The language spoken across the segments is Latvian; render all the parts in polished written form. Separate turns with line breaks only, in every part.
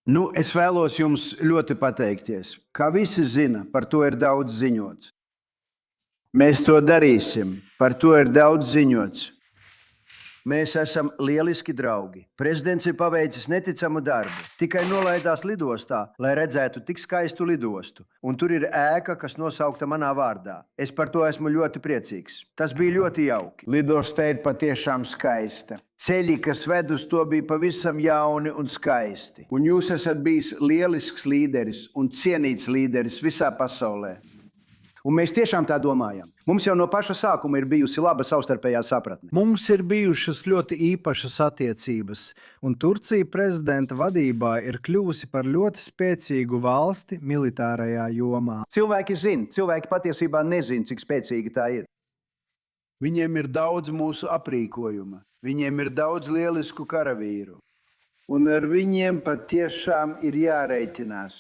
Nu, es vēlos jums ļoti pateikties. Kā visi zina, par to ir daudz ziņots. Mēs to darīsim, par to ir daudz ziņots. Mēs esam lieliski draugi. Prezidents ir paveicis neticamu darbu. Tikai nolaidās lidostā, lai redzētu tik skaistu lidostu. Un tur ir ēka, kas nosaukta manā vārdā. Es par to esmu ļoti priecīgs. Tas bija ļoti jauki. Lidosta ir patiešām skaista. Ceļi, kas ved uz to, bija pavisam jauni un skaisti. Un jūs esat bijis lielisks līderis un cienīts līderis visā pasaulē. Un mēs tiešām tā domājam. Mums jau no paša sākuma ir bijusi laba savstarpējā sapratne.
Mums ir bijušas ļoti īpašas attiecības, un Turcija prezidenta vadībā ir kļuvusi par ļoti spēcīgu valsti militārajā jomā.
Cilvēki zina, cilvēki patiesībā nezina, cik spēcīgi tā ir. Viņiem ir daudz mūsu aprīkojuma, viņiem ir daudz lielisku karavīru. Un ar viņiem patiešām ir jāreitinās.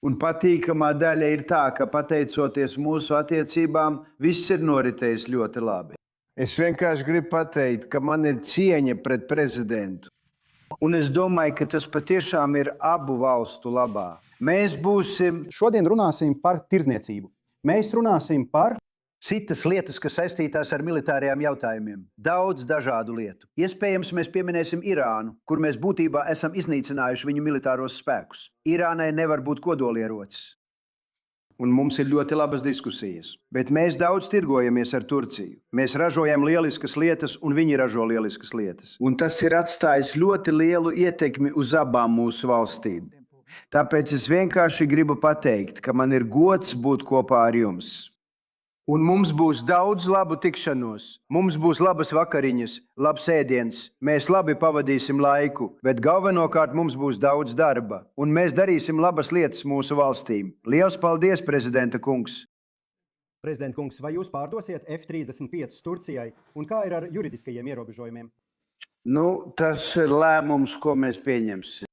Un patīkamā daļa ir tā, ka pateicoties mūsu attiecībām, viss ir noritējis ļoti labi. Es vienkārši gribu pateikt, ka man ir cieņa pret prezidentu. Un es domāju, ka tas patiešām ir abu valstu labā. Mēs būsim...
Šodien runāsim par tirdzniecību. Mēs runāsim par...
citas lietas, kas saistītās ar militārajiem jautājumiem. Daudz dažādu lietu. Iespējams, mēs pieminēsim Irānu, kur mēs būtībā esam iznīcinājuši viņu militāros spēkus. Irānai nevar būt kodolierocis. Un mums ir ļoti labas diskusijas. Bet mēs daudz tirgojamies ar Turciju. Mēs ražojam lieliskas lietas, un viņi ražo lieliskas lietas. Un tas ir atstājis ļoti lielu ietekmi uz abām mūsu valstīm. Tāpēc es vienkārši gribu pateikt, ka man ir gods būt kopā ar jums. Un mums būs daudz labu tikšanos. Mums būs labas vakariņas, labs ēdiens. Mēs labi pavadīsim laiku, bet galvenokārt mums būs daudz darba. Un mēs darīsim labas lietas mūsu valstīm. Liels paldies, prezidenta kungs!
Prezidenta kungs, vai jūs pārdosiet F-35 Turcijai? Un kā ir ar juridiskajiem ierobežojumiem?
Nu, tas ir lēmums, ko mēs pieņemsim.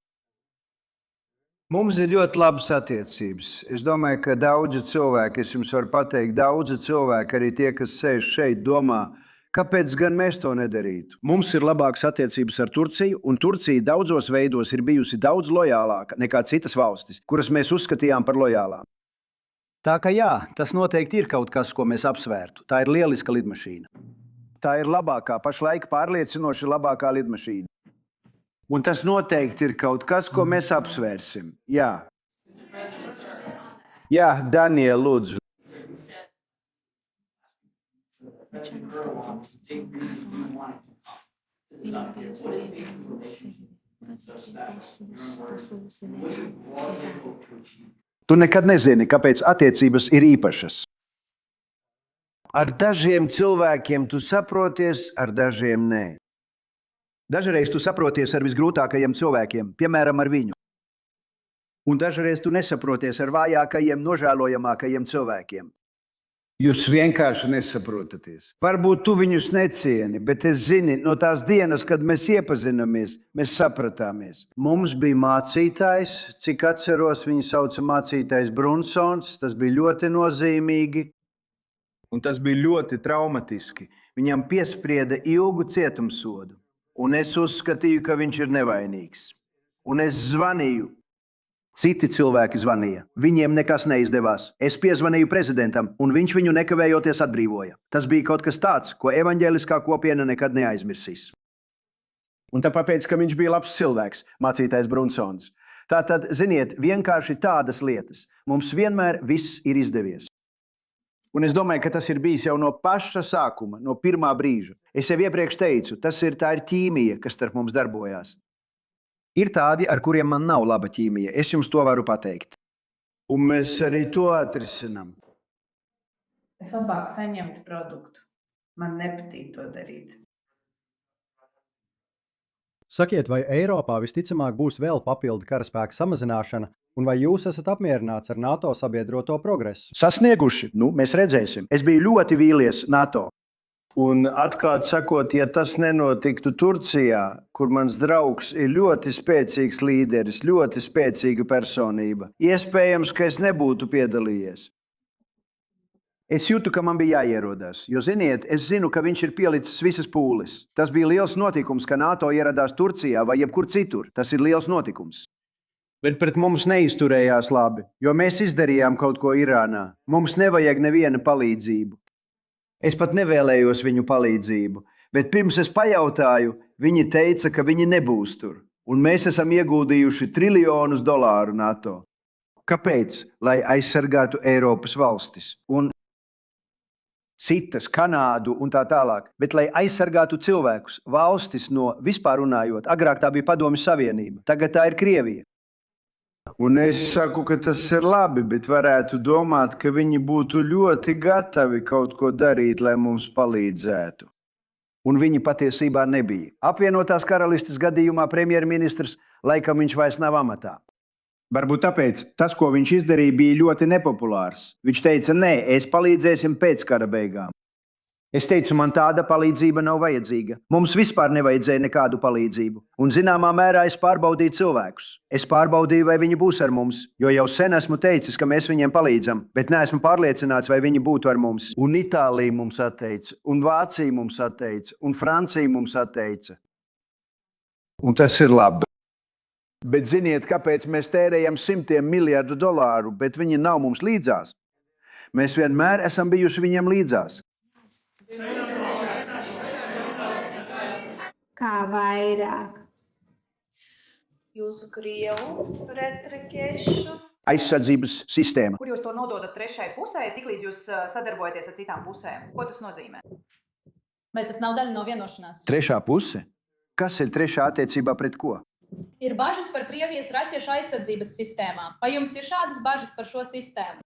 Mums ir ļoti labas attiecības. Es domāju, ka daudzi cilvēki, es jums varu pateikt, daudzi cilvēki, arī tie, kas sēž šeit, domā, kāpēc gan mēs to nedarītu. Mums ir labākas attiecības ar Turciju, un Turcija daudzos veidos ir bijusi daudz lojālāka nekā citas valstis, kuras mēs uzskatījām par lojālām. Tā ka jā, tas noteikti ir kaut kas, ko mēs apsvērtu. Tā ir lieliska lidmašīna. Tā ir labākā, pašlaik pārliecinoši labākā lidmašīna. Un tas noteikti ir kaut kas, ko mēs apsvērsim. Jā. Jā, Daniel, lūdzu. Tu nekad nezini, kāpēc attiecības ir īpašas. Ar dažiem cilvēkiem tu saproties, ar dažiem nē. Dažreiz tu saproties ar visgrūtākajiem cilvēkiem, piemēram, ar viņu. Un dažreiz tu nesaproties ar vājākajiem, nožēlojamākajiem cilvēkiem. Jūs vienkārši nesaprotaties. Varbūt tu viņus necieni, bet es zini, no tās dienas, kad mēs iepazinamies, mēs sapratāmies. Mums bija mācītājs, cik atceros, viņu sauca mācītājs Brunsons, tas bija ļoti nozīmīgi. Un tas bija ļoti traumatiski. Viņam piesprieda ilgu cietumsodu. Un es uzskatīju, ka viņš ir nevainīgs. Un es zvanīju. Citi cilvēki zvanīja. Viņiem nekas neizdevās. Es piezvanīju prezidentam, un viņš viņu nekavējoties atbrīvoja. Tas bija kaut kas tāds, ko evaņģēliskā kopiena nekad neaizmirsīs. Un tāpēc, ka viņš bija labs cilvēks, mācītājs Brunsons. Tātad, ziniet, vienkārši tādas lietas. Mums vienmēr viss ir izdevies. Un es domāju, ka tas ir bijis jau no paša sākuma, no pirmā brīža. Es jau iepriekš teicu, tā ir ķīmija, kas starp mums darbojās. Ir tādi, ar kuriem man nav laba ķīmija. Es jums to varu pateikt. Un mēs arī to atrisinām.
Es labāk saņemtu produktu. Man nepatīk to darīt.
Sakiet, vai Eiropā visticamāk būs vēl papildu karaspēka samazināšana, un vai jūs esat apmierināts ar NATO sabiedroto progresu?
Sasnieguši, mēs redzēsim. Es biju ļoti vīlies NATO. Un atklāt sakot, ja tas nenotiktu Turcijā, kur mans draugs ir ļoti spēcīgs līderis, ļoti spēcīga personība, iespējams, ka es nebūtu piedalījies. Es jūtu, ka man bija jāierodas, jo, ziniet, es zinu, ka viņš ir pielicis visas pūles. Tas bija liels notikums, ka NATO ieradās Turcijā vai jebkur citur. Tas ir liels notikums. Bet pret mums neizturējās labi, jo mēs izdarījām kaut ko Irānā. Mums nevajag neviena palīdzību. Es pat nevēlējos viņu palīdzību, bet pirms es pajautāju, viņi teica, ka viņi nebūs tur. Un mēs esam ieguldījuši triljonus dolāru NATO. Kāpēc? Lai aizsargātu Eiropas valstis un citas, Kanādu un tā tālāk, bet lai aizsargātu cilvēkus, valstis no vispār runājot. Agrāk tā bija Padomju Savienība, tagad tā ir Krievija. Un es saku, ka tas ir labi, bet varētu domāt, ka viņi būtu ļoti gatavi kaut ko darīt, lai mums palīdzētu. Un viņi patiesībā nebija. Apvienotās Karalistes gadījumā premjerministrs laikam viņš vairs nav amatā. Varbūt tāpēc tas, ko viņš izdarīja, bija ļoti nepopulārs. Viņš teica, nē, es palīdzēsim pēc kara beigām. Es teicu, man tāda palīdzība nav vajadzīga. Mums vispār nevajadzēja nekādu palīdzību. Un zināmā mērā es pārbaudīju cilvēkus. Es pārbaudīju, vai viņi būs ar mums, jo jau sen esmu teicis, ka mēs viņiem palīdzam, bet neesmu pārliecināts, vai viņi būtu ar mums. Un Itālija mums atteica, un Vācija mums atteica, un Francija mums atteica. Un tas ir labi. Bet ziniet, kāpēc mēs tērējam simtiem miljardu dolāru, bet viņi nav mums līdzās? Mēs vienmēr esam bijuši viņiem līdzās.
Kā vairāk?
Jūsu Krievu retrikešu.
Aizsardzības sistēma.
Kur jūs to nododat trešai pusē, tiklīdz jūs sadarbojaties ar citām pusēm? Ko tas nozīmē?
Vai tas nav daļa no vienošanās?
Trešā puse? Kas ir trešā attiecībā pret ko?
Ir bažas par Krievijas raķešu aizsardzības sistēmām. Vai jums ir šādas bažas par šo sistēmu?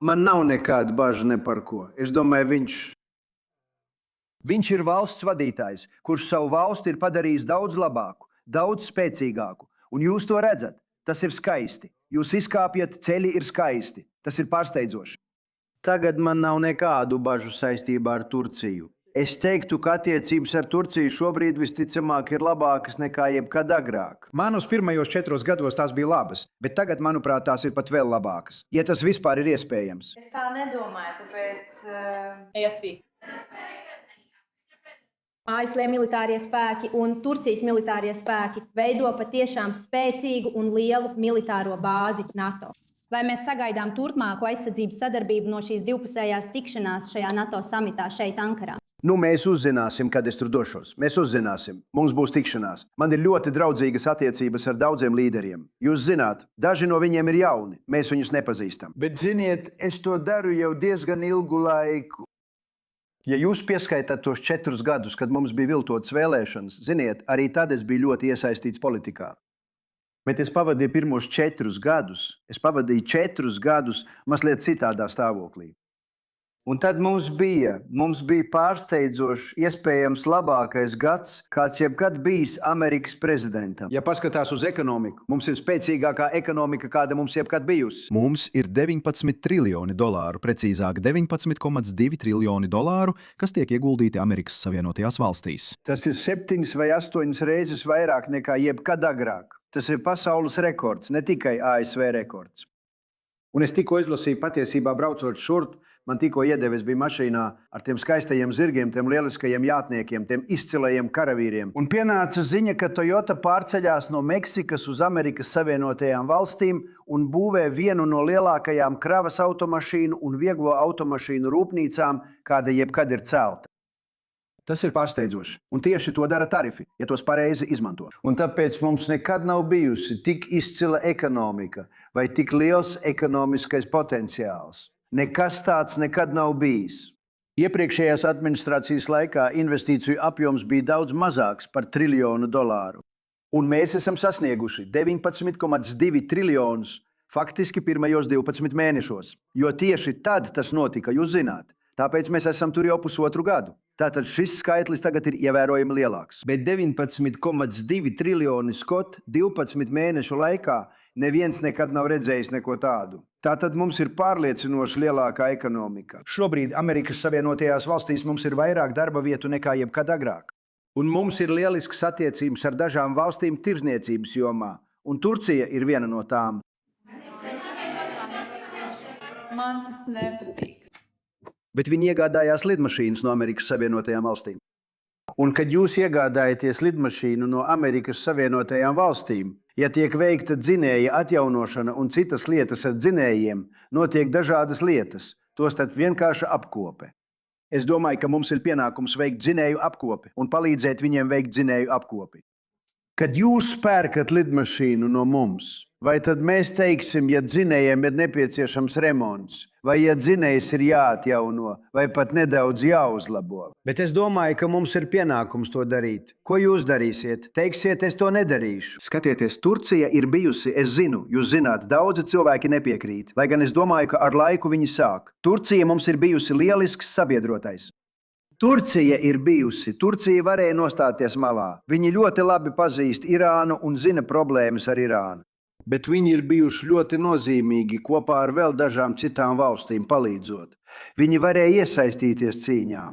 Man nav nekāda baža ne par ko. Es domāju, viņš ir valsts vadītājs, kurš savu valsti ir padarījis daudz labāku, daudz spēcīgāku. Un jūs to redzat. Tas ir skaisti. Jūs izkāpjat, ceļi ir skaisti. Tas ir pārsteidzoši. Tagad man nav nekādu bažu saistībā ar Turciju. Es teiktu, ka attiecības ar Turciju šobrīd visticamāk ir labākas nekā jebkad agrāk. Man uz pirmajos 4 gados tās bija labas, bet tagad, manuprāt, tās ir pat vēl labākas. Ja tas vispār ir iespējams.
Es tā nedomāju, tāpēc...
ASV.
ASV militārie spēki un Turcijas militārie spēki veido patiešām spēcīgu un lielu militāro bāzi NATO.
Vai mēs sagaidām turpmāku aizsardzības sadarbību no šīs divpusējās tikšanās šajā NATO samitā šeit Ankarā?
Mēs uzzināsim, kad es tur došos. Mēs uzzināsim. Mums būs tikšanās. Man ir ļoti draudzīgas attiecības ar daudziem līderiem. Jūs zināt, daži no viņiem ir jauni. Mēs viņus nepazīstam. Bet, ziniet, es to daru jau diezgan ilgu laiku. Ja jūs pieskaitāt tos 4 gadus, kad mums bija viltotas vēlēšanas, ziniet, arī tad es biju ļoti iesaistīts politikā. Bet es pavadīju pirmos 4 gadus. Es pavadīju 4 gadus mazliet citādā stāvoklī. Un tad mums bija pārsteidzošs, iespējams labākais gads, kāds jebkad bijis Amerikas prezidentam. Ja paskatās uz ekonomiku, mums ir spēcīgākā ekonomika, kāda mums jebkad bijusi.
Mums ir 19 triljoni dolāru, precīzāk 19,2 triljoni dolāru, kas tiek ieguldīti Amerikas Savienotajās valstīs.
Tas ir 7 vai 8 reizes vairāk nekā jebkad agrāk. Tas ir pasaules rekords, ne tikai ASV rekords. Un es tikko izlasīju, patiesībā braucot šurp, man tikko iedevis bija mašīnā ar tiem skaistajiem zirgiem, tiem lieliskajiem jātniekiem, tiem izcilajiem karavīriem. Un pienāca ziņa, ka Toyota pārceļās no Meksikas uz Amerikas Savienotajām valstīm un būvē vienu no lielākajām kravas automašīnu un vieglo automašīnu rūpnīcām, kāda jebkad ir celta. Tas ir pārsteidzoši. Un tieši to dara tarifi, ja tos pareizi izmanto. Un tāpēc mums nekad nav bijusi tik izcila ekonomika vai tik liels ekonomiskais potenciāls. Nekas tāds nekad nav bijis. Iepriekšējās administrācijas laikā investīciju apjoms bija daudz mazāks par $1 triljonu. Un mēs esam sasnieguši 19,2 triljonus faktiski pirmajos 12 mēnešos. Jo tieši tad tas notika, jūs zināt. Tāpēc mēs esam tur jau pusotru gadu. Tātad šis skaitlis tagad ir ievērojami lielāks. Bet 19,2 triljoni skot 12 mēnešu laikā neviens nekad nav redzējis neko tādu. Tātad mums ir pārliecinoši lielākā ekonomika. Šobrīd Amerikas Savienotajās valstīs mums ir vairāk darba vietu nekā jebkad agrāk. Un mums ir lielisks attiecības ar dažām valstīm tirdzniecības jomā. Un Turcija ir viena no tām.
Man tas nepatīk.
Bet viņi iegādājās lidmašīnas no Amerikas Savienotajām valstīm.
Un kad jūs iegādājaties lidmašīnu no Amerikas Savienotajām valstīm, ja tiek veikta dzinēja atjaunošana un citas lietas ar dzinējiem, notiek dažādas lietas, tostarp vienkārša apkope.
Es domāju, ka mums ir pienākums veikt dzinēju apkopi un palīdzēt viņiem veikt dzinēju apkopi.
Kad jūs pērkat lidmašīnu no mums, vai tad mēs teiksim, ja dzinējiem ir nepieciešams remonts, vai ja dzinējs ir jāatjauno, vai pat nedaudz jāuzlabo? Bet es domāju, ka mums ir pienākums to darīt. Ko jūs darīsiet? Teiksiet, es to nedarīšu.
Skatieties, Turcija ir bijusi, es zinu, jūs zināt, daudzi cilvēki nepiekrīt, lai gan es domāju, ka ar laiku viņi sāk. Turcija mums ir bijusi lielisks sabiedrotais. Turcija ir bijusi, Turcija varēja nostāties malā. Viņi ļoti labi pazīst Irānu un zina problēmas ar Irānu.
Bet viņi ir bijuši ļoti nozīmīgi kopā ar vēl dažām citām valstīm palīdzot.
Viņi varēja iesaistīties cīņā.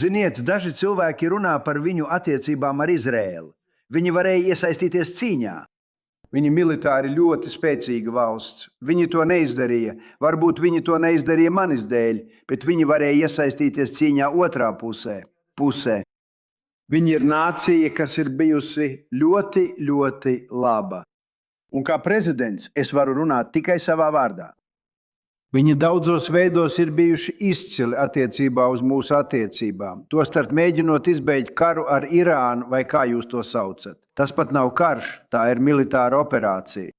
Ziniet, daži cilvēki runā par viņu attiecībām ar Izrēlu.
Viņi varēja iesaistīties cīņā.
Viņi militāri ļoti spēcīga valsts. Viņi to neizdarīja. Varbūt viņi to neizdarīja manis dēļ, bet viņi varēja iesaistīties cīņā otrā pusē. Viņi ir nācija, kas ir bijusi ļoti, ļoti laba. Un kā prezidents es varu runāt tikai savā vārdā. Viņi daudzos veidos ir bijuši izcili attiecībā uz mūsu attiecībām. Tostarp mēģinot izbeigt karu ar Irānu, vai kā jūs to saucat. Tas pat nav karš, tā ir militāra operācija.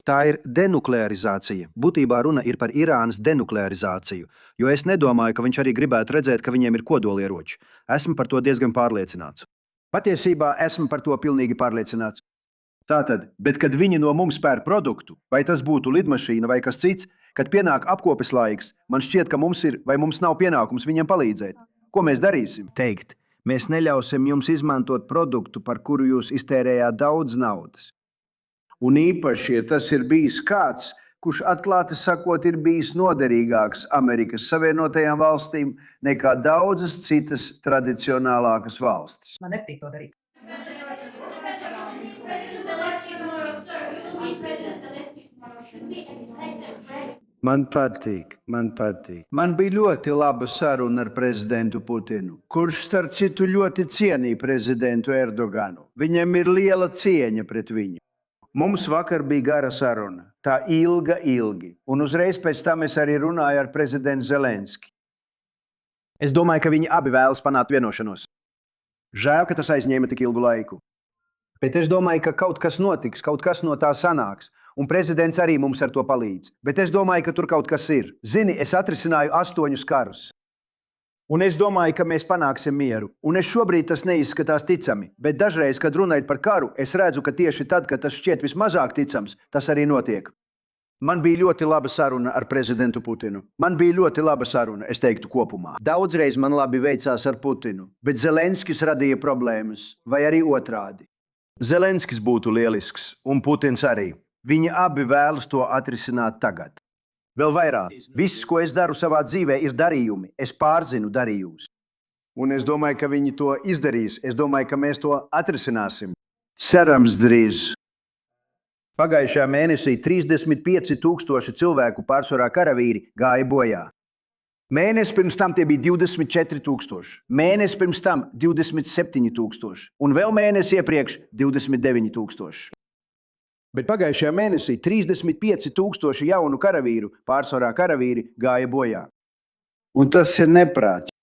Tā ir denuklearizācija. Būtībā runa ir par Irānas denuklearizāciju, jo es nedomāju, ka viņš arī gribētu redzēt, ka viņiem ir kodolieroči. Esmu par to diezgan pārliecināts. Patiesībā esmu par to pilnīgi pārliecināts. Tātad, bet kad viņi no mums pērk produktu, vai tas būtu lidmašīna vai kas cits, kad pienāk apkopes laiks, man šķiet, ka mums ir vai mums nav pienākums viņiem palīdzēt. Ko mēs darīsim? Teikt, mēs neļausim jums izmantot produktu, par kuru jūs iztērējāt daudz naudas.
Un īpaši, ja tas ir bijis kāds, kurš atklāti sakot ir bijis noderīgāks Amerikas Savienotajām valstīm nekā daudzas citas tradicionālākas valstis.
Man nepatīk to darīt.
Man patīk. Man bija ļoti laba saruna ar prezidentu Putinu, kurš starp citu ļoti cienīja prezidentu Erdoganu. Viņam ir liela cieņa pret viņu. Mums vakar bija gara saruna, tā ilgi, un uzreiz pēc tam es arī runāju ar prezidentu Zelenski.
Es domāju, ka viņi abi vēlas panākt vienošanos. Žēl, ka tas aizņēma tik ilgu laiku. Bet es domāju, ka kaut kas notiks, kaut kas no tā sanāks, un prezidents arī mums ar to palīdz. Bet es domāju, ka tur kaut kas ir. Zini, es atrisināju 8 karus.
Un es domāju, ka mēs panāksim mieru.
Un es šobrīd tas neizskatās ticami, bet dažreiz, kad runājot par karu, es redzu, ka tieši tad, kad tas šķiet vismazāk ticams, tas arī notiek. Man bija ļoti laba saruna ar prezidentu Putinu. Es teiktu kopumā. Daudzreiz man labi veicās ar Putinu, bet Zelenskis radīja problēmas, vai arī otrādi.
Zelenskis būtu lielisks, un Putins arī. Viņi abi vēlas to atrisināt tagad.
Vēl vairāk, viss, ko es daru savā dzīvē, ir darījumi. Es pārzinu darījumus.
Un es domāju, ka viņi to izdarīs. Es domāju, ka mēs to atrisināsim. Cerams drīz.
Pagājušajā mēnesī 35,000 cilvēku, pārsvarā karavīri, gāja bojā. Mēnesi pirms tam tie bija 24,000, mēnesi pirms tam 27,000 un vēl mēnesi iepriekš 29,000. Bet pagājušajā mēnesī 35,000 jaunu karavīru, pārsvarā karavīri, gāja bojā.
Un tas ir neprāts.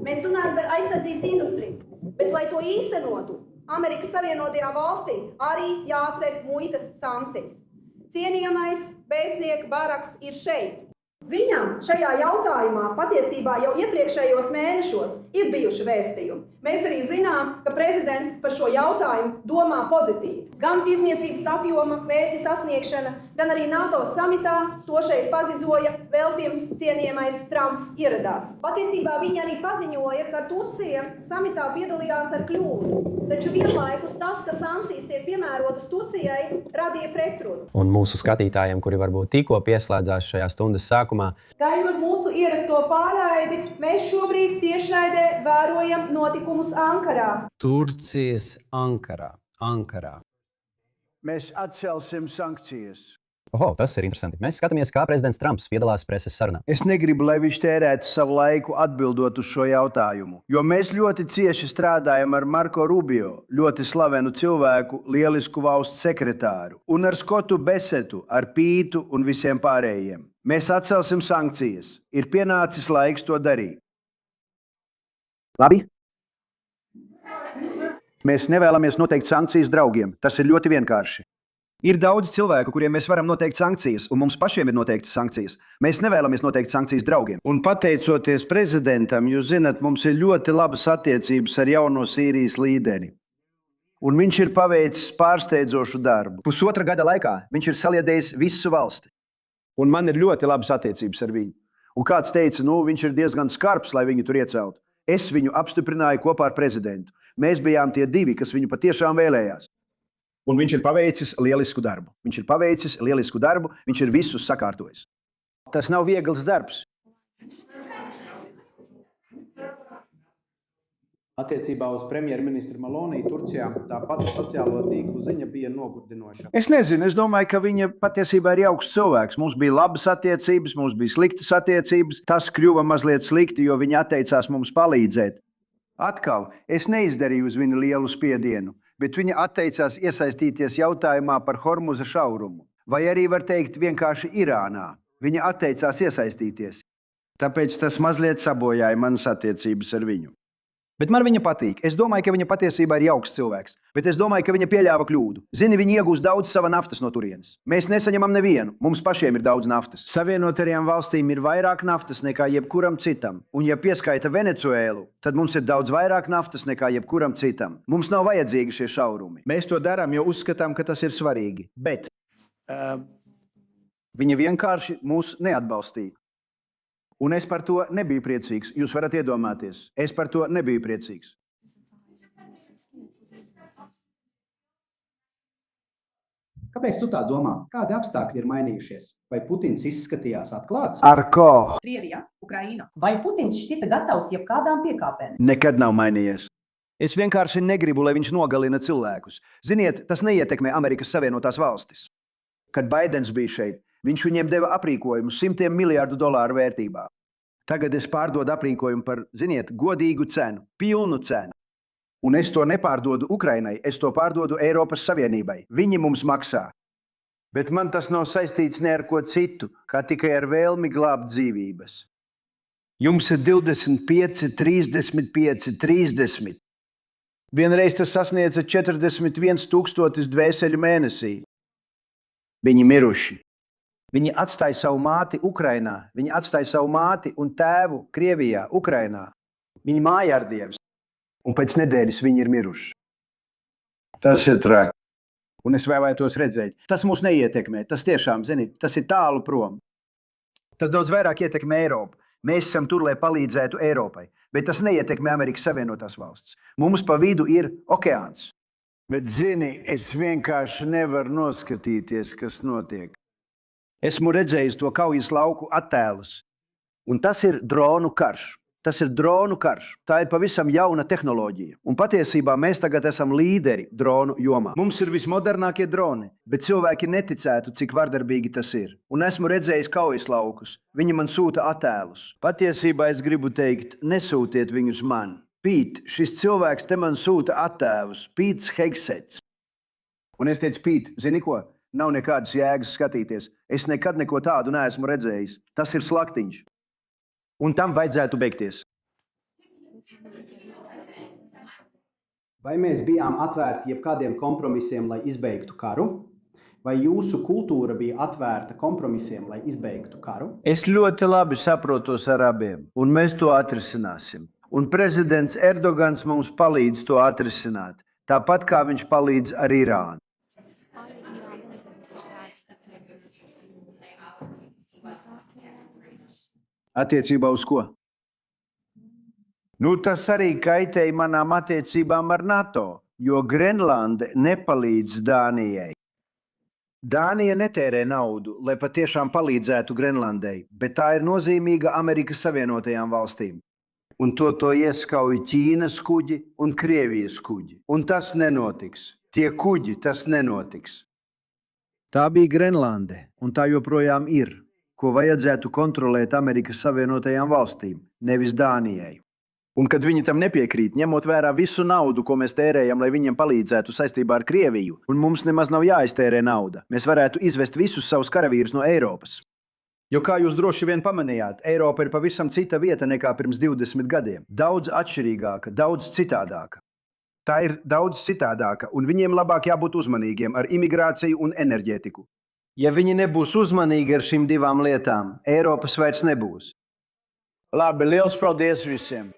Mēs runājam par aizsardzības industriju, bet, lai to īstenotu, Amerikas Savienotajām valstīm arī jāceļ muitas sankcijas. Cienījamais vēstnieka Baraks ir šeit. Viņam šajā jautājumā patiesībā jau iepriekšējos mēnešos ir bijuši vēstījumi. Mēs arī zinām, ka prezidents par šo jautājumu domā pozitīvi. Gan tirzniecības apjoma mērķa sasniegšana, gan arī NATO samitā to šeit paziņoja vēl pirms cienījamais Trumps ieradās. Patiesībā viņi arī paziņoja, ka Turcija samitā piedalījās ar kļūdu, taču vienlaikus tas, ka sankcijas tiek piemērotas Turcijai, radīja pretrunu.
Un mūsu skatītājiem, kuri varbūt tikko pieslēdzās šajā stundas sākumā,
gaidot mūsu ierasto pārraidi, mēs šobrīd tiešraidē vērojam notikumus Ankarā.
Turcijas Ankarā.
Mēs atcelsim sankcijas.
Oho, tas ir interesanti. Mēs skatāmies, kā prezidents Trumps piedalās preses sarunā.
Es negribu, lai viņš tērētu savu laiku atbildot uz šo jautājumu, jo mēs ļoti cieši strādājam ar Marko Rubio, ļoti slavenu cilvēku, lielisku valsts sekretāru, un ar Skotu Besetu, ar Pītu un visiem pārējiem. Mēs atcelsim sankcijas. Ir pienācis laiks to darīt.
Labi? Mēs nevēlamies noteikt sankcijas draugiem. Tas ir ļoti vienkārši. Ir daudz cilvēku, kuriem mēs varam noteikt sankcijas, un mums pašiem ir noteiktas sankcijas. Mēs nevēlamies noteikt sankcijas draugiem.
Un pateicoties prezidentam, jūs zināt, mums ir ļoti labas attiecības ar jauno Sīrijas līderi. Un viņš ir paveicis pārsteidzošu darbu.
1,5 gada laikā viņš ir saliedējis visu valsti.
Un man ir ļoti labas attiecības ar viņu. Un kāds teica, viņš ir diezgan skarbs, lai viņu tur ieceltu. Es viņu apstiprināju kopā ar prezidentu. Mēs bijām tie divi, kas viņu patiešām vēlējās.
Un viņš ir paveicis lielisku darbu. Viņš ir visus sakārtojis.
Tas nav viegls darbs.
Attiecībā uz premjerministru Malonī Turcijā tā pati sociālo tīklu ziņa bija nogurdinoša.
Es nezinu, es domāju, ka viņa patiesībā ir jauks cilvēks. Mums bija labas attiecības, mums bija sliktas attiecības. Tas kļuva mazliet slikti, jo viņa atteicās mums palīdzēt. Atkal, es neizdarīju uz viņu lielu spiedienu, bet viņa atteicās iesaistīties jautājumā par Hormuza šaurumu. Vai arī var teikt vienkārši Irānā. Viņa atteicās iesaistīties. Tāpēc tas mazliet sabojāja manas attiecības ar viņu.
Bet man viņa patīk. Es domāju, ka viņa patiesībā ir jauks cilvēks. Bet es domāju, ka viņa pieļāva kļūdu. Zini, viņa iegūst daudz sava naftas no turienes. Mēs nesaņemam nevienu. Mums pašiem ir daudz naftas.
Savienotajām valstīm ir vairāk naftas nekā jebkuram citam. Un ja pieskaita Venecuēlu, tad mums ir daudz vairāk naftas nekā jebkuram citam. Mums nav vajadzīgi šie šaurumi. Mēs to darām, jo uzskatām, ka tas ir svarīgi. Bet viņa vienkārši mūs neatbalstīja. Un es par to nebiju priecīgs. Jūs varat iedomāties. Es par to nebiju priecīgs.
Kāpēc tu tā domā? Kādi apstākļi ir mainījušies? Vai Putins izskatījās atklāts?
Ar ko?
Krievija, Ukraina. Vai Putins šķita gatavs jebkādām piekāpēm?
Nekad nav mainījies.
Es vienkārši negribu, lai viņš nogalina cilvēkus. Ziniet, tas neietekmē Amerikas Savienotās valstis. Kad Baidens bija šeit, viņš viņiem deva aprīkojumu $100 miljārdu vērtībā. Tagad es pārdodu aprīkojumu par, ziniet, godīgu cenu, pilnu cenu. Un es to nepārdodu Ukrainai, es to pārdodu Eiropas Savienībai. Viņi mums maksā.
Bet man tas nav saistīts ne ar ko citu, kā tikai ar vēlmi glābt dzīvības. Jums ir 25, 35, 30. Vienreiz tas sasniedza 41,000 dvēseļu mēnesī. Viņi miruši.
Viņi atstāja savu māti Ukrainā. Viņi atstāja savu māti un tēvu Krievijā, Ukrainā. Viņi mājārdievis. Un pēc nedēļas viņi ir miruši.
Tas ir traki.
Un es vēlētos redzēt. Tas mūs neietekmē. Tas tiešām, ziniet, tas ir tālu prom. Tas daudz vairāk ietekmē Eiropu. Mēs esam tur, lai palīdzētu Eiropai. Bet tas neietekmē Amerikas Savienotās valstis. Mums pa vidu ir okeāns.
Bet, zini, es vienkārši nevaru noskatīties, kas notiek.
Esmu redzējis to kaujas lauku attēlus. Un tas ir dronu karš. Tas ir dronu karš. Tā ir pavisam jauna tehnoloģija. Un patiesībā mēs tagad esam līderi dronu jomā.
Mums ir vismodernākie droni,
bet cilvēki neticētu, cik vardarbīgi tas ir. Un esmu redzējis kaujas laukus. Viņi man sūta attēlus.
Patiesībā es gribu teikt, nesūtiet viņus man.
Pīt, šis cilvēks te man sūta attēlus. Pīts Hegsets. Un es teicu, Pīt, zini ko? Nav nekādas jēgas skatīties. Es nekad neko tādu neesmu redzējis. Tas ir slaktiņš. Un tam vajadzētu beigties.
Vai mēs bijām atvērti jebkādiem kompromisiem, lai izbeigtu karu? Vai jūsu kultūra bija atvērta kompromisiem, lai izbeigtu karu?
Es ļoti labi saprotos ar abiem, un mēs to atrisināsim. Un prezidents Erdogans mums palīdz to atrisināt, tāpat kā viņš palīdz ar Irānu.
Attiecībā uz ko?
Tas arī kaitēja manām attiecībām ar NATO, jo Grenlande nepalīdz Dānijai.
Dānija netērē naudu, lai patiešām palīdzētu Grenlandei, bet tā ir nozīmīga Amerikas Savienotajām valstīm.
Un to ieskauj Ķīnas kuģi un Krievijas kuģi. Un tas nenotiks. Tie kuģi, tas nenotiks. Tā bija Grenlande, un tā joprojām ir, ko vajadzētu kontrolēt Amerikas Savienotajām valstīm, nevis Dānijai.
Un kad viņi tam nepiekrīt, ņemot vērā visu naudu, ko mēs tērējam, lai viņiem palīdzētu saistībā ar Krieviju, un mums nemaz nav jāiztērē nauda, mēs varētu izvest visus savus karavīrus no Eiropas.
Jo, kā jūs droši vien pamanījāt, Eiropa ir pavisam cita vieta nekā pirms 20 gadiem. Daudz atšķirīgāka, daudz citādāka.
Tā ir daudz citādāka, un viņiem labāk jābūt uzmanīgiem ar imigrāciju un enerģētiku.
Ja viņi nebūs uzmanīgi ar šīm divām lietām, Eiropas vairs nebūs.
Labi, liels paldies visiem!